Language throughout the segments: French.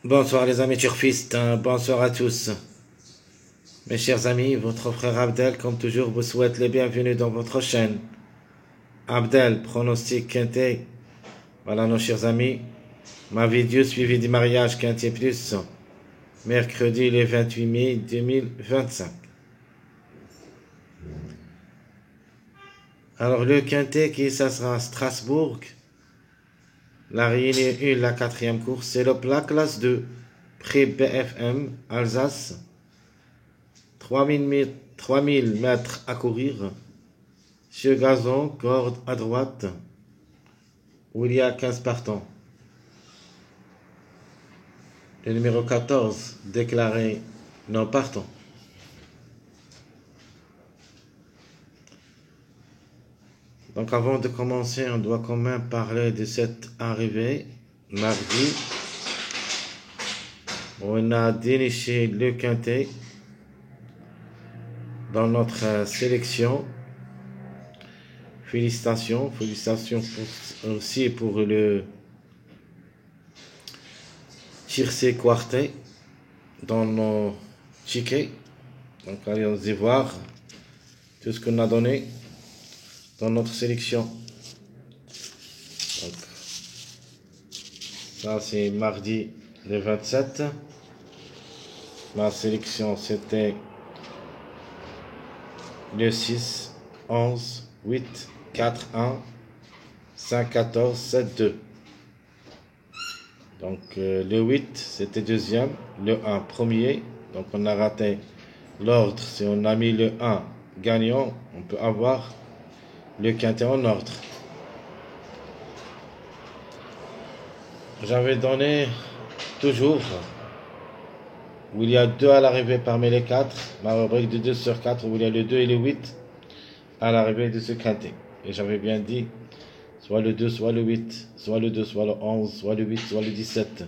Bonsoir les amis turfistes, bonsoir à tous. Mes chers amis, votre frère Abdel, comme toujours, vous souhaite les bienvenus dans votre chaîne. Abdel, pronostic quintet. Voilà nos chers amis. Ma vidéo suivie du mariage quintet plus. Mercredi le 28 mai 2025. Alors le quintet qui ça sera à Strasbourg. La réunion 1, la quatrième course, c'est le plat classe 2. Prix BFM, Alsace. 3000 mètres à courir. Sur gazon, corde à droite, où il y a 15 partants. Le numéro 14, déclaré non partant. Donc avant de commencer, on doit quand même parler de cette arrivée, mardi. On a déniché le quintet dans notre sélection. Félicitations aussi pour le tiercé quartet dans nos tickets. Donc allons y voir tout ce qu'on a donné dans notre sélection. Donc, ça c'est mardi le 27. Ma sélection c'était le 6, 11, 8, 4, 1, 5, 14, 7, 2. Donc le 8 c'était deuxième, le 1 premier. Donc on a raté l'ordre. Si on a mis le 1 gagnant, on peut avoir le quintet en ordre. J'avais donné toujours où il y a 2 à l'arrivée parmi les 4, ma rubrique de 2 sur 4 où il y a le 2 et le 8 à l'arrivée de ce quintet. Et j'avais bien dit soit le 2, soit le 8, soit le 2, soit le 11, soit le 8, soit le 17.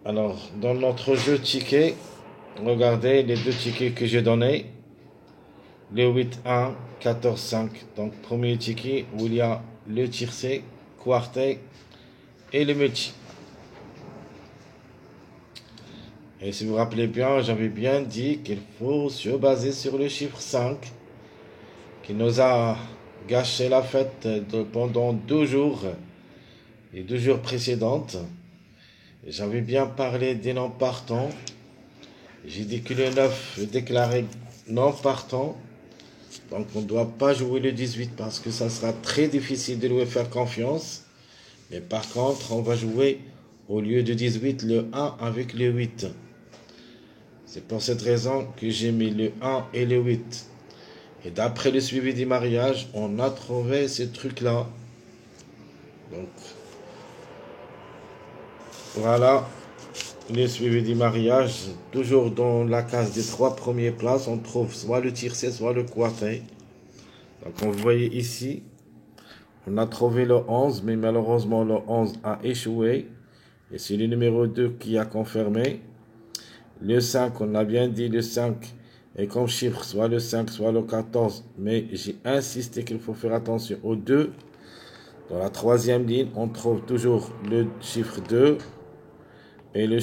Alors, dans notre jeu ticket, regardez les 2 tickets que j'ai donnés. Le 8-1, 14-5. Donc, premier ticket où il y a le tiercé, quartet et le multi. Et si vous vous rappelez bien, j'avais bien dit qu'il faut se baser sur le chiffre 5 qui nous a gâché la fête pendant 2 jours, les 2 jours précédentes. J'avais bien parlé des non partants. J'ai dit que le 9 est déclaré non partant. Donc on ne doit pas jouer le 18 parce que ça sera très difficile de lui faire confiance. Mais par contre, on va jouer au lieu de 18 le 1 avec le 8. C'est pour cette raison que j'ai mis le 1 et le 8. Et d'après le suivi du mariage, on a trouvé ce truc-là. Donc, voilà le suivi du mariage. Toujours dans la case des 3 premières places, on trouve soit le tiercé, soit le quartet. Donc, vous voyez ici, on a trouvé le 11, mais malheureusement, le 11 a échoué. Et c'est le numéro 2 qui a confirmé. Le 5, on a bien dit le 5 est comme chiffre, soit le 5, soit le 14. Mais j'ai insisté qu'il faut faire attention aux 2. Dans la 3e ligne, on trouve toujours le chiffre 2 et le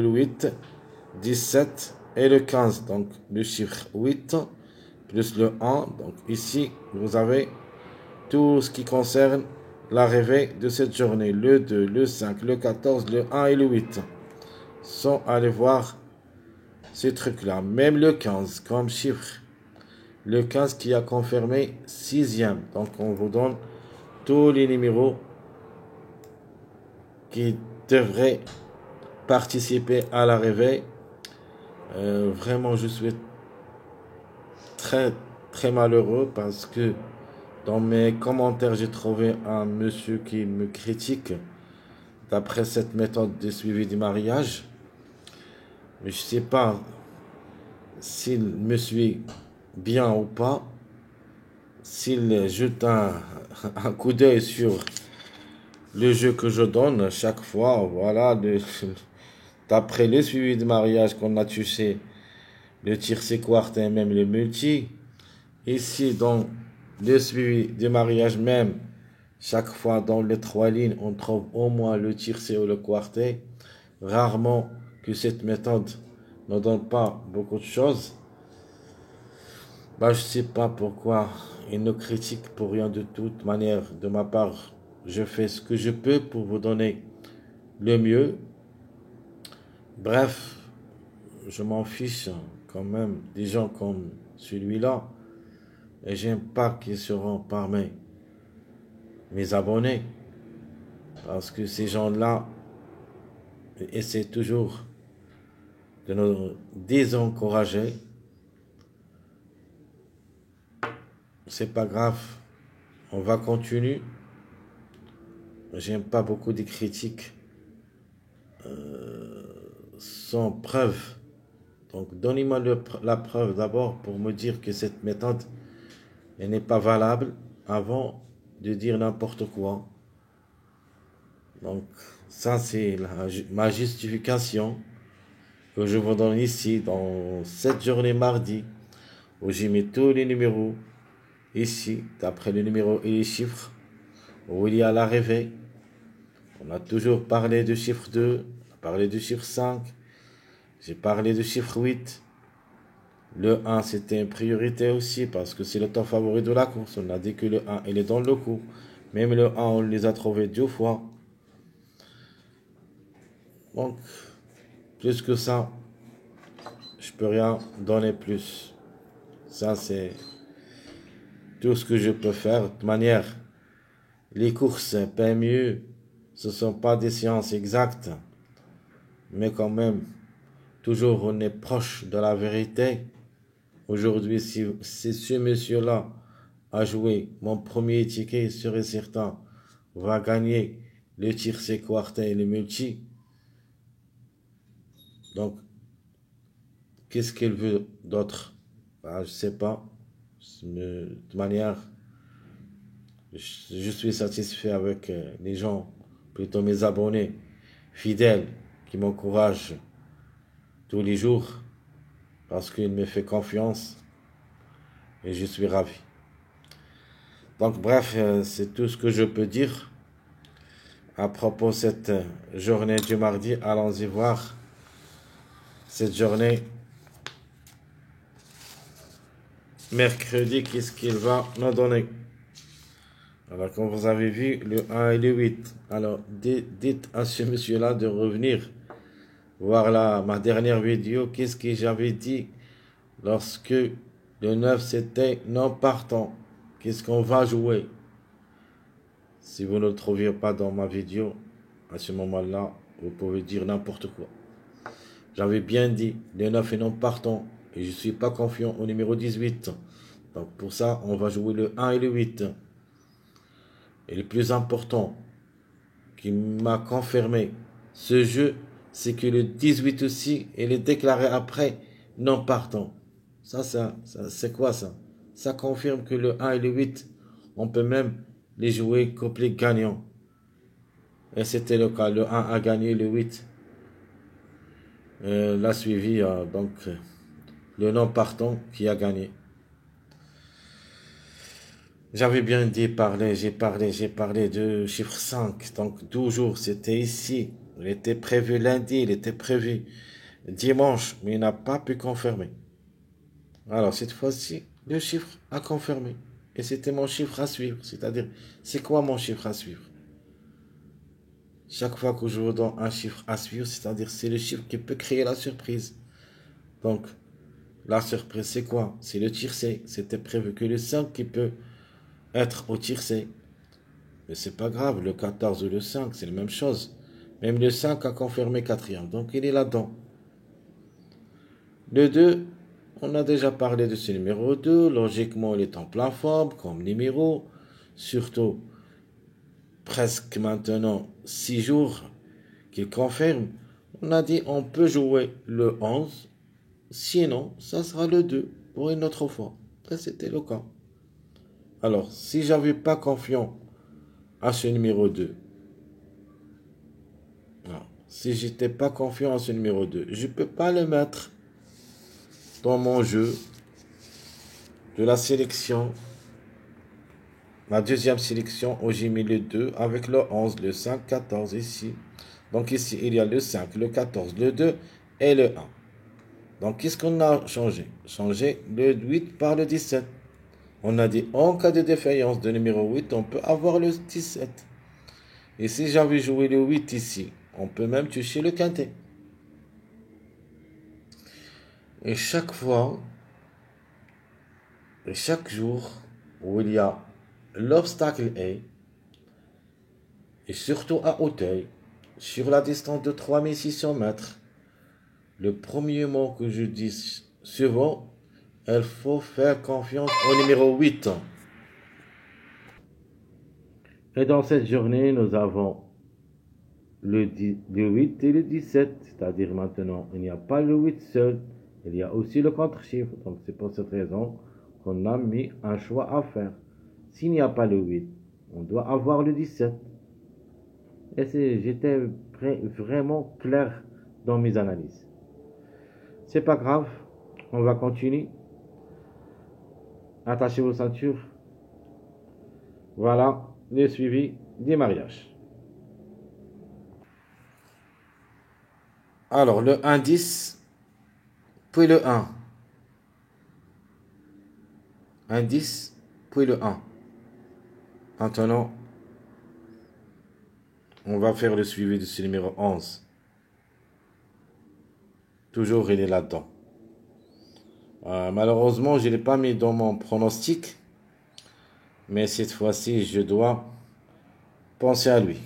8, 17 et le 15. Donc le chiffre 8 plus le 1. Donc ici, vous avez tout ce qui concerne l'arrivée de cette journée. Le 2, le 5, le 14, le 1 et le 8. Sans aller voir ces trucs-là. Même le 15 comme chiffre. Le 15 qui a confirmé 6e. Donc on vous donne tous les numéros qui devraient participer à l'arrivée. Vraiment, je suis très, très malheureux parce que dans mes commentaires, j'ai trouvé un monsieur qui me critique d'après cette méthode de suivi du mariage. Mais je ne sais pas s'il me suit bien ou pas. S'il jette un coup d'œil sur le jeu que je donne chaque fois, voilà, d'après le suivi du mariage qu'on a touché, le tiercé quartet et même le multi. Ici, dans le suivi du mariage même, Chaque fois dans les 3 lignes, on trouve au moins le tiercé ou le quartet. Rarement que cette méthode ne donne pas beaucoup de choses. Je ne sais pas pourquoi ils nous critiquent pour rien de toute manière. De ma part, je fais ce que je peux pour vous donner le mieux. Bref, je m'en fiche quand même des gens comme celui-là. Et j'aime pas qu'ils seront parmi mes abonnés. Parce que ces gens-là essaient toujours de nous désencourager. C'est pas grave. On va continuer. J'aime pas beaucoup de critiques sans preuve. Donc, donnez-moi la preuve d'abord pour me dire que cette méthode elle n'est pas valable avant de dire n'importe quoi. Donc, ça, c'est ma justification que je vous donne ici dans cette journée mardi où j'ai mis tous les numéros ici, d'après les numéros et les chiffres, où il y a la réveil. On a toujours parlé du chiffre 2, on a parlé du chiffre 5, j'ai parlé du chiffre 8. Le 1, c'était une priorité aussi parce que c'est le temps favori de la course. On a dit que le 1, il est dans le coup. Même le 1, on les a trouvés 2 fois. Donc, plus que ça, je peux rien donner plus. Ça, c'est tout ce que je peux faire. De toute manière, les courses paient mieux. Ce ne sont pas des sciences exactes. Mais quand même, toujours on est proche de la vérité. Aujourd'hui, si ce monsieur-là a joué mon premier ticket, sûr et certain, va gagner le tiercé, quartet et le multi. Donc, qu'est-ce qu'elle veut d'autre? Je sais pas. De toute manière, je suis satisfait avec les gens, plutôt mes abonnés fidèles qui m'encouragent tous les jours parce qu'ils me font confiance et je suis ravi. Donc bref, c'est tout ce que je peux dire à propos de cette journée du mardi. Allons-y voir cette journée mercredi, qu'est-ce qu'il va nous donner. Alors, comme vous avez vu, le 1 et le 8. Alors, dites à ce monsieur-là de revenir voir ma dernière vidéo. Qu'est-ce que j'avais dit lorsque le 9 c'était non partant? Qu'est-ce qu'on va jouer? Si vous ne le trouviez pas dans ma vidéo, à ce moment-là, vous pouvez dire n'importe quoi. J'avais bien dit, le 9 est non partant. Et je ne suis pas confiant au numéro 18. Donc pour ça, on va jouer le 1 et le 8. Et le plus important qui m'a confirmé ce jeu, c'est que le 18 aussi, il est déclaré après non partant. Ça c'est quoi ça? Ça confirme que le 1 et le 8, on peut même les jouer couplet gagnant. Et c'était le cas. Le 1 a gagné, le 8 l'a suivi. Donc, le non partant qui a gagné. J'avais bien dit j'ai parlé de chiffre 5. Donc 12 jours, c'était ici. Il était prévu lundi, il était prévu dimanche, mais il n'a pas pu confirmer. Alors cette fois-ci, le chiffre a confirmé. Et c'était mon chiffre à suivre. C'est-à-dire, c'est quoi mon chiffre à suivre? Chaque fois que je vous donne un chiffre à suivre, c'est-à-dire c'est le chiffre qui peut créer la surprise. Donc, la surprise, c'est quoi? C'est le tiercé. C'était prévu que le 5 qui peut être au tiercé. Mais c'est pas grave, le 14 ou le 5, c'est la même chose. Même le 5 a confirmé quatrième, donc il est là-dedans. Le 2, on a déjà parlé de ce numéro 2. Logiquement, il est en plein forme comme numéro. Surtout, presque maintenant 6 jours qu'il confirme. On a dit on peut jouer le 11. Sinon, ça sera le 2 pour une autre fois. Ça, c'était le cas. Alors, si j'avais pas confiance à ce numéro 2, si j'étais pas confiant à ce numéro 2, je peux pas le mettre dans mon jeu de la sélection Ma deuxième sélection où j'ai mis le 2 avec le 11, le 5, 14 ici. Donc ici, il y a le 5, le 14, le 2 et le 1. Donc qu'est-ce qu'on a changé? Changé le 8 par le 17. On a dit en cas de défaillance de numéro 8, on peut avoir le 17. Et si j'avais joué le 8 ici, on peut même toucher le quintet. Et chaque fois, et chaque jour où il y a l'obstacle A, et surtout à Auteuil, sur la distance de 3600 mètres, le premier mot que je dis souvent, il faut faire confiance au numéro 8. Et dans cette journée, nous avons le 8 et le 17, c'est-à-dire maintenant, il n'y a pas le 8 seul, il y a aussi le contre-chiffre. Donc c'est pour cette raison qu'on a mis un choix à faire. S'il n'y a pas le 8, on doit avoir le 17. Et j'étais vraiment clair dans mes analyses. C'est pas grave, on va continuer. Attachez vos ceintures. Voilà le suivi des mariages. Alors, le 1-10, puis le 1. 1-10, puis le 1. Maintenant, on va faire le suivi de ce numéro 11. Toujours, il est là-dedans. Malheureusement, je ne l'ai pas mis dans mon pronostic. Mais cette fois-ci, je dois penser à lui.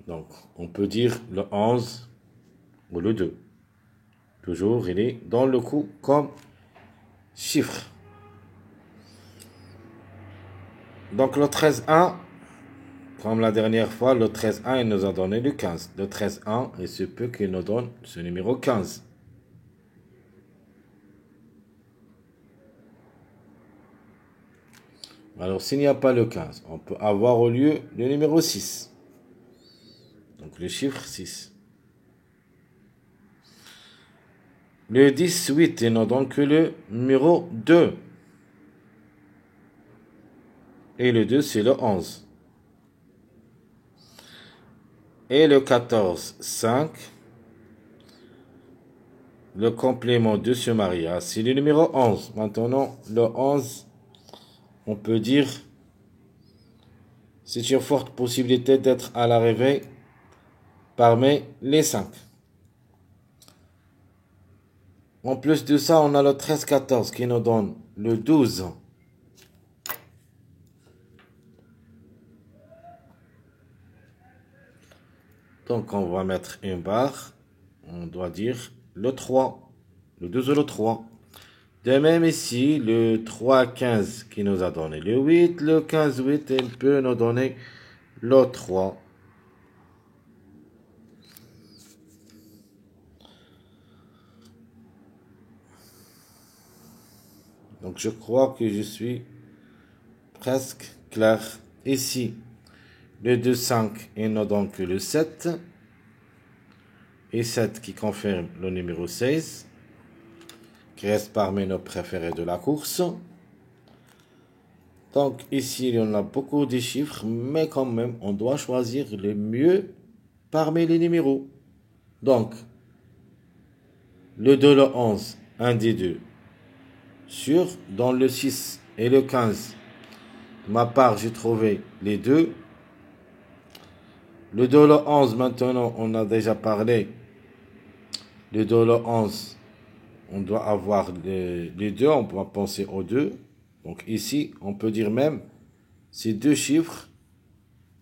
Donc, on peut dire le 11 ou le 2. Toujours, il est dans le coup comme chiffre. Donc, le 13-1, comme la dernière fois, le 13-1, il nous a donné le 15. Le 13-1, il se peut qu'il nous donne ce numéro 15. Alors, s'il n'y a pas le 15, on peut avoir au lieu le numéro 6. Donc, le chiffre 6. Le 18, il nous donne que le numéro 2. Et le 2, c'est le 11. Et le 14, 5. Le complément de ce mariage, c'est le numéro 11. Maintenant, le 11, on peut dire, c'est une forte possibilité d'être à l'arrivée parmi les 5. En plus de ça, on a le 13-14 qui nous donne le 12. Donc, on va mettre une barre. On doit dire le 3. Le 12 ou le 3. De même ici, le 3-15 qui nous a donné le 8. Le 15-8, il peut nous donner le 3. Donc, je crois que je suis presque clair. Ici, le 2-5, il nous donne que le 7. Et 7 qui confirme le numéro 16, qui reste parmi nos préférés de la course. Donc, ici, il y en a beaucoup de chiffres, mais quand même, on doit choisir le mieux parmi les numéros. Donc, le 2, le 11, un des deux. Sûr, dans le 6 et le 15, de ma part, j'ai trouvé les deux. Le 2, le 11, maintenant, on a déjà parlé. Le 2, le 11, on doit avoir les deux, on peut penser aux deux. Donc ici, on peut dire même, ces deux chiffres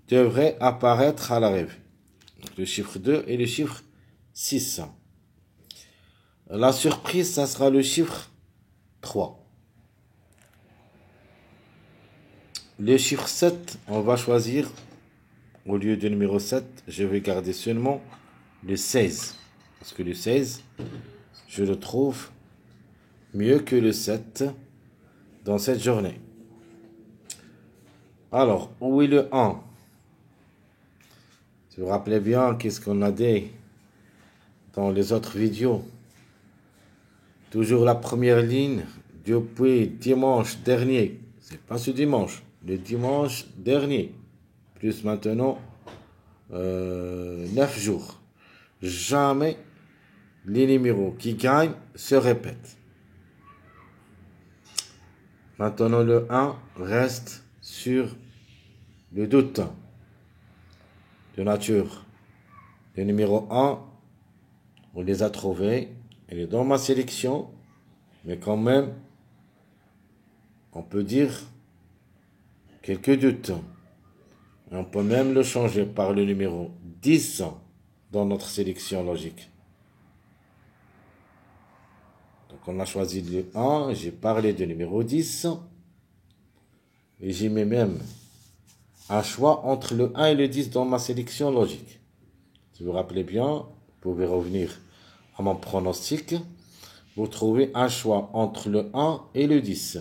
devraient apparaître à l'arrivée. Donc le chiffre 2 et le chiffre 6. La surprise, ça sera le chiffre 3. Le chiffre 7, on va choisir, au lieu du numéro 7, je vais garder seulement le 16. Parce que le 16, je le trouve mieux que le 7 dans cette journée. Alors, où est le 1? Si vous vous rappelez bien, qu'est-ce qu'on a dit dans les autres vidéos? Toujours la première ligne depuis dimanche dernier. C'est pas ce dimanche. Le dimanche dernier. Plus maintenant 9 jours. Jamais les numéros qui gagnent se répètent. Maintenant, le 1 reste sur le doute de nature. Le numéro 1, on les a trouvés. Il est dans ma sélection. Mais quand même, on peut dire quelques doutes. On peut même le changer par le numéro 10 dans notre sélection logique. Donc on a choisi le 1, j'ai parlé du numéro 10. Et j'ai mis même un choix entre le 1 et le 10 dans ma sélection logique. Si vous vous rappelez bien, vous pouvez revenir à mon pronostic. Vous trouvez un choix entre le 1 et le 10.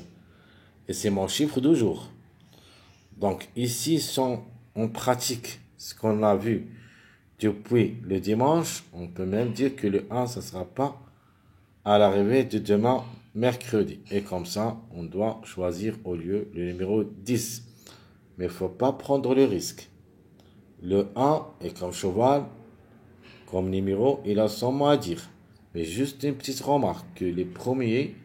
Et c'est mon chiffre du jour. Donc ici, si on pratique ce qu'on a vu depuis le dimanche, on peut même dire que le 1, ça ne sera pas à l'arrivée de demain, mercredi. Et comme ça, on doit choisir au lieu le numéro 10. Mais il ne faut pas prendre le risque. Le 1 est comme cheval, comme numéro, il a son mot à dire. Mais juste une petite remarque, que les premiers,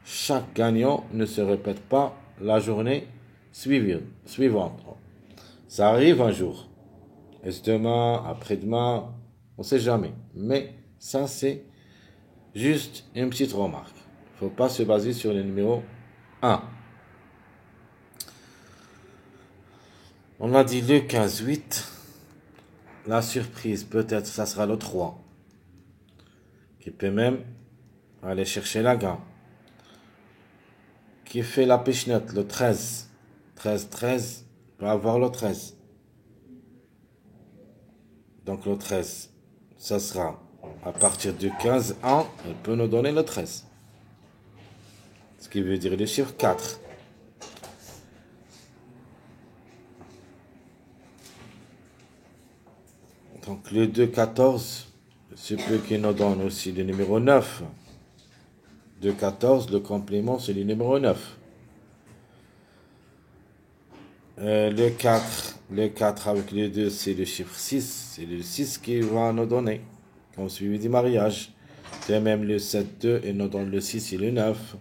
chaque gagnant ne se répète pas la journée suivante. Ça arrive un jour. Est-ce demain, après-demain, on ne sait jamais. Mais ça, c'est juste une petite remarque. Il ne faut pas se baser sur le numéro 1. On a dit le 15-8. La surprise, peut-être, ça sera le 3. Qui peut même aller chercher la gamme. Qui fait la pichenette, le 13. 13 peut avoir le 13. Donc le 13, ça sera à partir du 15-1, il peut nous donner le 13. Ce qui veut dire le chiffre 4. Donc le 2-14, c'est peu qui nous donne aussi le numéro 9. 2-14, le complément, c'est le numéro 9. Le 4 avec le 2, c'est le chiffre 6. C'est le 6 qui va nous donner, comme suivi du mariage. Et même le 7-2, il nous donne le 6 et le 9.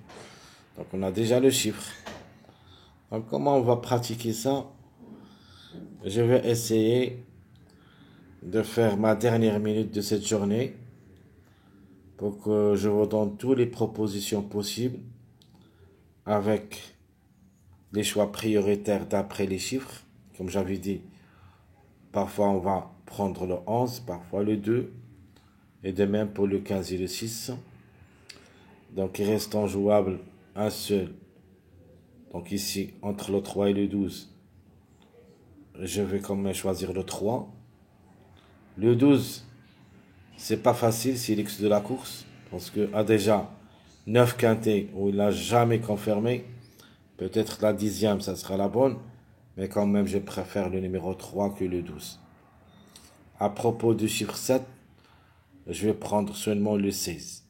Donc on a déjà le chiffre. Donc comment on va pratiquer ça? Je vais essayer de faire ma dernière minute de cette journée pour que je vous donne toutes les propositions possibles avec les choix prioritaires d'après les chiffres. Comme j'avais dit, parfois on va prendre le 11, parfois le 2, et de même pour le 15 et le 6. Donc il reste en jouable un seul. Donc ici, entre le 3 et le 12, je vais quand même choisir le 3. Le 12, c'est pas facile, c'est l'ex de la course, parce que a déjà 9 quintés où il n'a jamais confirmé. Peut-être la 10e, ça sera la bonne, mais quand même, je préfère le numéro 3 que le 12. À propos du chiffre 7, je vais prendre seulement le 16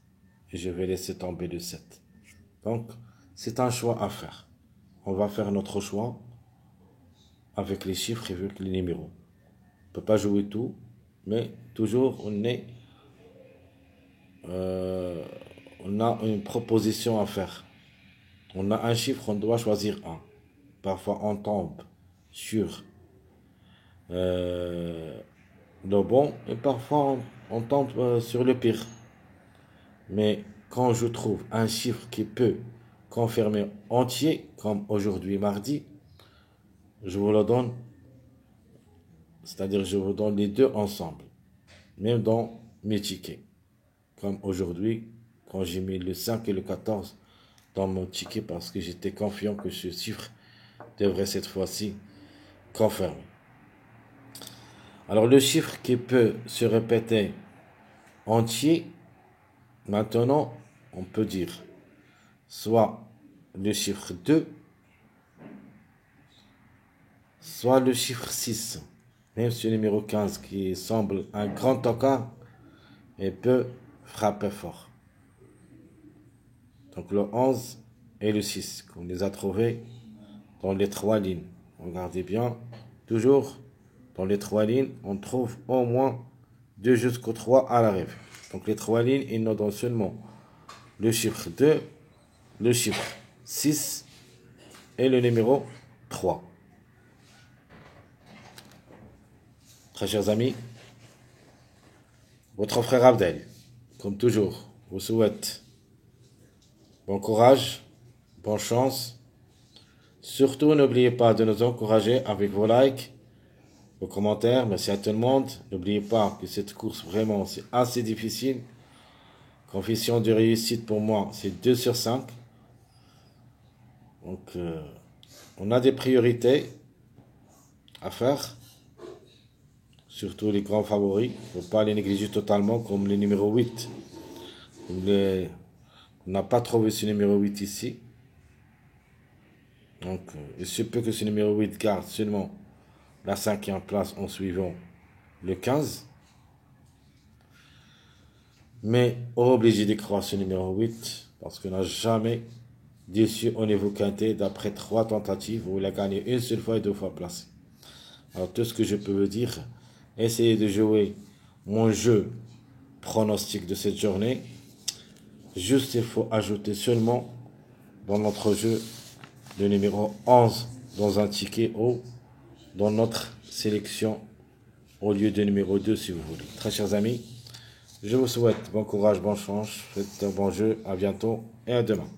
et je vais laisser tomber le 7. Donc, c'est un choix à faire. On va faire notre choix avec les chiffres et avec les numéros. On ne peut pas jouer tout, mais toujours on a une proposition à faire. On a un chiffre, on doit choisir un. Parfois, on tombe sur le bon et parfois, on tombe sur le pire. Mais quand je trouve un chiffre qui peut confirmer entier, comme aujourd'hui mardi, je vous le donne. C'est-à-dire, je vous donne les deux ensemble, même dans mes tickets. Comme aujourd'hui, quand j'ai mis le 5 et le 14 dans mon ticket parce que j'étais confiant que ce chiffre devrait cette fois-ci confirmer. Alors, le chiffre qui peut se répéter entier, maintenant, on peut dire soit le chiffre 2, soit le chiffre 6. Même ce numéro 15 qui semble un grand tocard et peut frapper fort. Donc le 11 et le 6, qu'on les a trouvés dans les 3 lignes. Regardez bien, toujours dans les 3 lignes, on trouve au moins 2 jusqu'au 3 à l'arrivée. Donc les 3 lignes, ils nous donnent seulement le chiffre 2, le chiffre 6 et le numéro 3. Très chers amis, votre frère Abdel, comme toujours, vous souhaite bon courage, bonne chance. Surtout, n'oubliez pas de nous encourager avec vos likes, vos commentaires. Merci à tout le monde. N'oubliez pas que cette course, vraiment, c'est assez difficile. Coefficient de réussite pour moi, c'est 2 sur 5. Donc, on a des priorités à faire. Surtout les grands favoris. Il ne faut pas les négliger totalement, comme le numéro 8. On n'a pas trouvé ce numéro 8 ici. Donc, il se peut que ce numéro 8 garde seulement la 5e place en suivant le 15. Mais obligé de croire ce numéro 8 parce qu'on n'a jamais déçu au niveau quintet d'après 3 tentatives où il a gagné une seule fois et 2 fois placé. Alors tout ce que je peux vous dire, essayez de jouer mon jeu pronostic de cette journée. Juste il faut ajouter seulement dans notre jeu le numéro 11 dans un ticket ou dans notre sélection au lieu de numéro 2 si vous voulez. Très chers amis, je vous souhaite bon courage, bonne chance, faites un bon jeu, à bientôt et à demain.